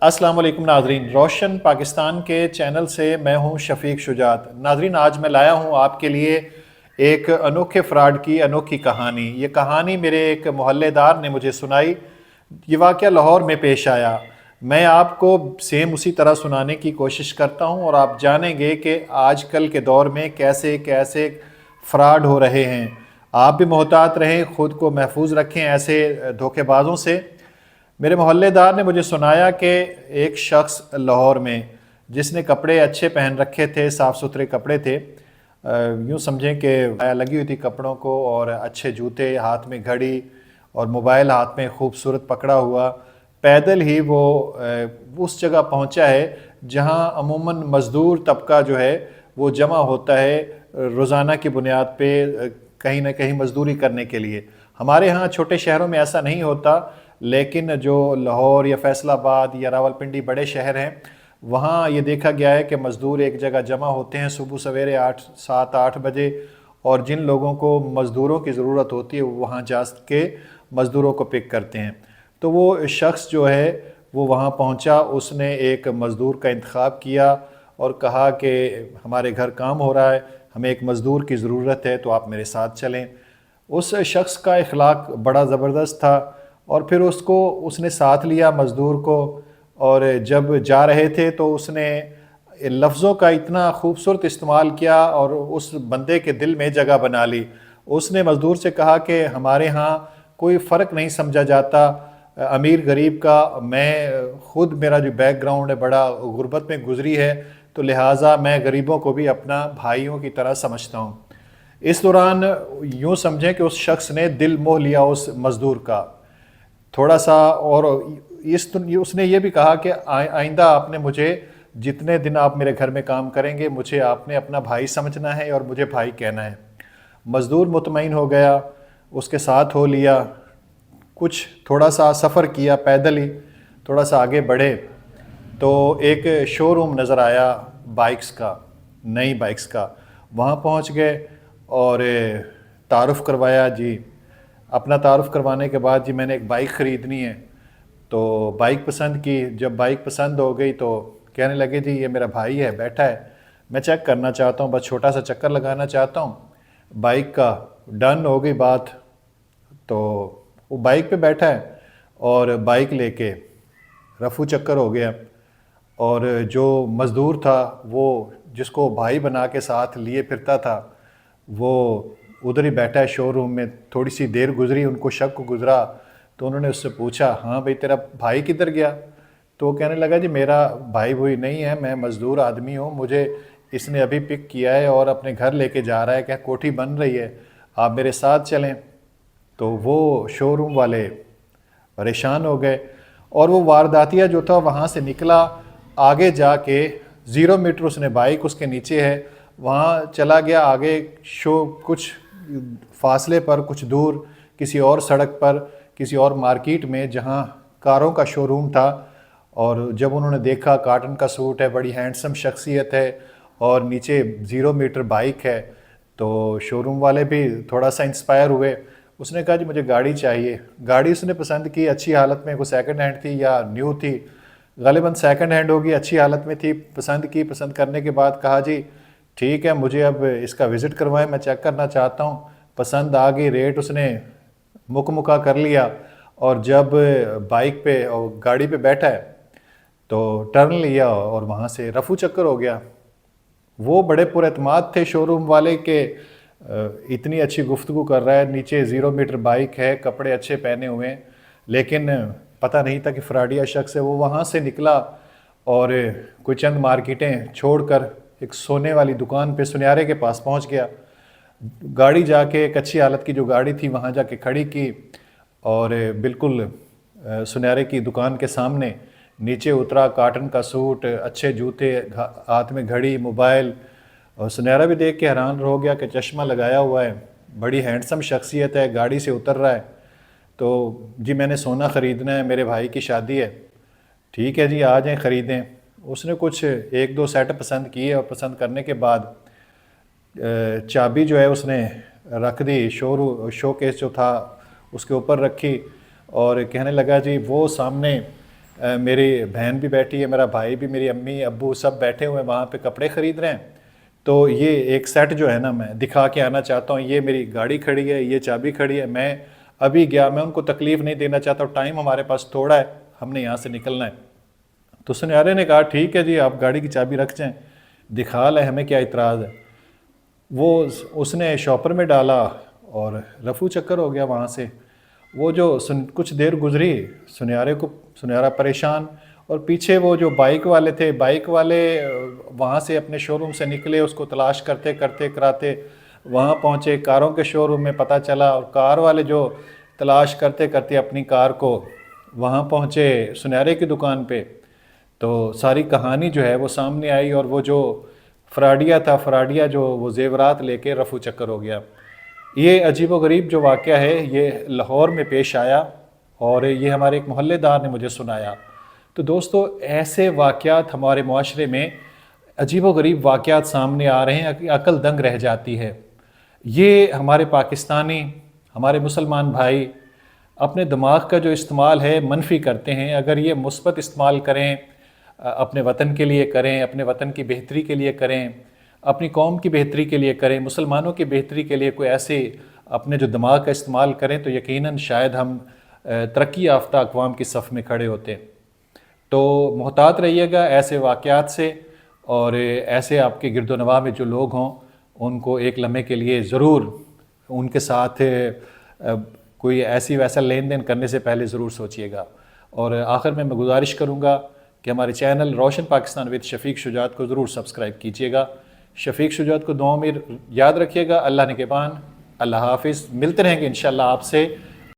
السلام علیکم ناظرین، روشن پاکستان کے چینل سے میں ہوں شفیق شجاعت۔ ناظرین، آج میں لایا ہوں آپ کے لیے ایک انوکھے فراڈ کی انوکھی کہانی۔ یہ کہانی میرے ایک محلے دار نے مجھے سنائی۔ یہ واقعہ لاہور میں پیش آیا۔ میں آپ کو سیم اسی طرح سنانے کی کوشش کرتا ہوں اور آپ جانیں گے کہ آج کل کے دور میں کیسے کیسے فراڈ ہو رہے ہیں۔ آپ بھی محتاط رہیں، خود کو محفوظ رکھیں ایسے دھوکے بازوں سے۔ میرے محلے دار نے مجھے سنایا کہ ایک شخص لاہور میں، جس نے کپڑے اچھے پہن رکھے تھے، صاف ستھرے کپڑے تھے، یوں سمجھیں کہ لگی ہوئی تھی کپڑوں کو، اور اچھے جوتے، ہاتھ میں گھڑی اور موبائل ہاتھ میں خوبصورت پکڑا ہوا، پیدل ہی وہ اس جگہ پہنچا ہے جہاں عموماً مزدور طبقہ جو ہے وہ جمع ہوتا ہے روزانہ کی بنیاد پہ کہیں نہ کہیں مزدوری کرنے کے لیے۔ ہمارے ہاں چھوٹے شہروں میں ایسا نہیں ہوتا، لیکن جو لاہور یا فیصل آباد یا راولپنڈی بڑے شہر ہیں، وہاں یہ دیکھا گیا ہے کہ مزدور ایک جگہ جمع ہوتے ہیں صبح سویرے 7-8 بجے، اور جن لوگوں کو مزدوروں کی ضرورت ہوتی ہے وہ وہاں جا کے مزدوروں کو پک کرتے ہیں۔ تو وہ شخص جو ہے وہ وہاں پہنچا، اس نے ایک مزدور کا انتخاب کیا اور کہا کہ ہمارے گھر کام ہو رہا ہے، ہمیں ایک مزدور کی ضرورت ہے، تو آپ میرے ساتھ چلیں۔ اس شخص کا اخلاق بڑا زبردست تھا، اور پھر اس نے ساتھ لیا مزدور کو، اور جب جا رہے تھے تو اس نے لفظوں کا اتنا خوبصورت استعمال کیا اور اس بندے کے دل میں جگہ بنا لی۔ اس نے مزدور سے کہا کہ ہمارے ہاں کوئی فرق نہیں سمجھا جاتا امیر غریب کا، میں خود، میرا جو بیک گراؤنڈ ہے بڑا غربت میں گزری ہے، تو لہٰذا میں غریبوں کو بھی اپنا بھائیوں کی طرح سمجھتا ہوں۔ اس دوران یوں سمجھیں کہ اس شخص نے دل موہ لیا اس مزدور کا تھوڑا سا، اور اس نے یہ بھی کہا کہ آئندہ آپ نے مجھے، جتنے دن آپ میرے گھر میں کام کریں گے، مجھے آپ نے اپنا بھائی سمجھنا ہے اور مجھے بھائی کہنا ہے۔ مزدور مطمئن ہو گیا، اس کے ساتھ ہو لیا، کچھ تھوڑا سا سفر کیا پیدل ہی، تھوڑا سا آگے بڑھے تو ایک شو روم نظر آیا بائکس کا، نئی بائکس کا۔ وہاں پہنچ گئے اور تعارف کروایا۔ جی، اپنا تعارف کروانے کے بعد، جی میں نے ایک بائک خریدنی ہے، تو بائک پسند کی۔ جب بائک پسند ہو گئی تو کہنے لگے جی یہ میرا بھائی ہے، بیٹھا ہے، میں چیک کرنا چاہتا ہوں، بس چھوٹا سا چکر لگانا چاہتا ہوں بائک کا۔ ڈن ہو گئی بات، تو وہ بائک پہ بیٹھا ہے اور بائک لے کے رفو چکر ہو گیا، اور جو مزدور تھا وہ جس کو بھائی بنا کے ساتھ لیے پھرتا تھا، وہ ادھر ہی بیٹھا ہے شو روم میں۔ تھوڑی سی دیر گزری، ان کو شک گزرا، تو انہوں نے اس سے پوچھا ہاں بھائی تیرا بھائی کدھر گیا؟ تو وہ کہنے لگا جی میرا بھائی وہی نہیں ہے، میں مزدور آدمی ہوں، مجھے اس نے ابھی پک کیا ہے اور اپنے گھر لے کے جا رہا ہے کہ کوٹھی بن رہی ہے، آپ میرے ساتھ چلیں۔ تو وہ شو روم والے پریشان ہو گئے، اور وہ وارداتیہ جو تھا وہاں سے نکلا، آگے جا کے 0 میٹر اس نے بائک اس کے نیچے ہے، وہاں چلا گیا آگے کچھ فاصلے پر، کچھ دور، کسی اور سڑک پر، کسی اور مارکیٹ میں جہاں کاروں کا شو روم تھا۔ اور جب انہوں نے دیکھا کاٹن کا سوٹ ہے، بڑی ہینڈسم شخصیت ہے، اور نیچے 0 میٹر بائک ہے، تو شو روم والے بھی تھوڑا سا انسپائر ہوئے۔ اس نے کہا جی مجھے گاڑی چاہیے۔ گاڑی اس نے پسند کی، اچھی حالت میں، کوئی سیکنڈ ہینڈ تھی یا نیو تھی، غالباً سیکنڈ ہینڈ ہوگی، اچھی حالت میں تھی۔ پسند کی، پسند کرنے کے بعد کہا جی ٹھیک ہے، مجھے اب اس کا وزٹ کروائیں، میں چیک کرنا چاہتا ہوں۔ پسند آ گئی، ریٹ اس نے مکہ کر لیا، اور جب بائک پہ اور گاڑی پہ بیٹھا ہے تو ٹرن لیا اور وہاں سے رفو چکر ہو گیا۔ وہ بڑے پر اعتماد تھے شو روم والے کہ اتنی اچھی گفتگو کر رہا ہے، نیچے 0 میٹر بائک ہے، کپڑے اچھے پہنے ہوئے ہیں، لیکن پتہ نہیں تھا کہ فراڈیا شخص ہے۔ وہ وہاں سے نکلا اور کوئی چند مارکیٹیں چھوڑ کر ایک سونے والی دکان پہ، سنیارے کے پاس پہنچ گیا۔ گاڑی جا کے، ایک اچھی حالت کی جو گاڑی تھی وہاں جا کے کھڑی کی، اور بالکل سنیارے کی دکان کے سامنے نیچے اترا، کاٹن کا سوٹ، اچھے جوتے، ہاتھ میں گھڑی، موبائل، اور سنیارا بھی دیکھ کے حیران ہو گیا کہ چشمہ لگایا ہوا ہے، بڑی ہینڈسم شخصیت ہے، گاڑی سے اتر رہا ہے۔ تو جی میں نے سونا خریدنا ہے، میرے بھائی کی شادی ہے۔ ٹھیک ہے جی، آ جائیں خریدیں۔ اس نے کچھ 1-2 سیٹ پسند کیے، اور پسند کرنے کے بعد چابی جو ہے اس نے رکھ دی، شو کیس جو تھا اس کے اوپر رکھی، اور کہنے لگا جی وہ سامنے میری بہن بھی بیٹھی ہے، میرا بھائی بھی، میری امی ابو سب بیٹھے ہوئے ہیں وہاں پہ کپڑے خرید رہے ہیں۔ تو یہ ایک سیٹ جو ہے نا میں دکھا کے آنا چاہتا ہوں، یہ میری گاڑی کھڑی ہے، یہ چابی کھڑی ہے، میں ابھی گیا، میں ان کو تکلیف نہیں دینا چاہتا ہوں، ٹائم ہمارے پاس تھوڑا ہے، ہم نے یہاں سے نکلنا ہے۔ تو سنیارے نے کہا ٹھیک ہے جی آپ گاڑی کی چابی رکھ جائیں، دکھا لیں، ہمیں کیا اعتراض ہے۔ وہ اس نے شاپر میں ڈالا اور رفو چکر ہو گیا وہاں سے۔ وہ جو کچھ دیر گزری، سنیارا پریشان، اور پیچھے وہ جو بائک والے تھے، بائک والے وہاں سے اپنے شو روم سے نکلے، اس کو تلاش کرتے کرتے کراتے وہاں پہنچے کاروں کے شو روم میں، پتہ چلا، اور کار والے جو تلاش کرتے کرتے اپنی کار کو وہاں پہنچے سنیارے کی دکان پہ، تو ساری کہانی جو ہے وہ سامنے آئی، اور وہ جو فراڈیا تھا، فراڈیا جو وہ زیورات لے کے رفو چکر ہو گیا۔ یہ عجیب و غریب جو واقعہ ہے یہ لاہور میں پیش آیا، اور یہ ہمارے ایک محلے دار نے مجھے سنایا۔ تو دوستو ایسے واقعات ہمارے معاشرے میں عجیب و غریب واقعات سامنے آ رہے ہیں کہ عقل دنگ رہ جاتی ہے۔ یہ ہمارے پاکستانی، ہمارے مسلمان بھائی اپنے دماغ کا جو استعمال ہے منفی کرتے ہیں، اگر یہ مثبت استعمال کریں، اپنے وطن کے لیے کریں، اپنے وطن کی بہتری کے لیے کریں، اپنی قوم کی بہتری کے لیے کریں، مسلمانوں کی بہتری کے لیے کوئی ایسے اپنے جو دماغ کا استعمال کریں، تو یقیناً شاید ہم ترقی یافتہ اقوام کی صف میں کھڑے ہوتے۔ تو محتاط رہیے گا ایسے واقعات سے، اور ایسے آپ کے گرد و نواح میں جو لوگ ہوں ان کو ایک لمحے کے لیے ضرور ان کے ساتھ کوئی ایسی ویسا لین دین کرنے سے پہلے ضرور سوچئے گا۔ اور آخر میں گزارش کروں گا کہ ہمارے چینل روشن پاکستان وتھ شفیق شجاعت کو ضرور سبسکرائب کیجئے گا۔ شفیق شجاعت کو دعاؤں میں یاد رکھیے گا۔ اللہ نگہبان، اللہ حافظ، ملتے رہیں گے انشاءاللہ آپ سے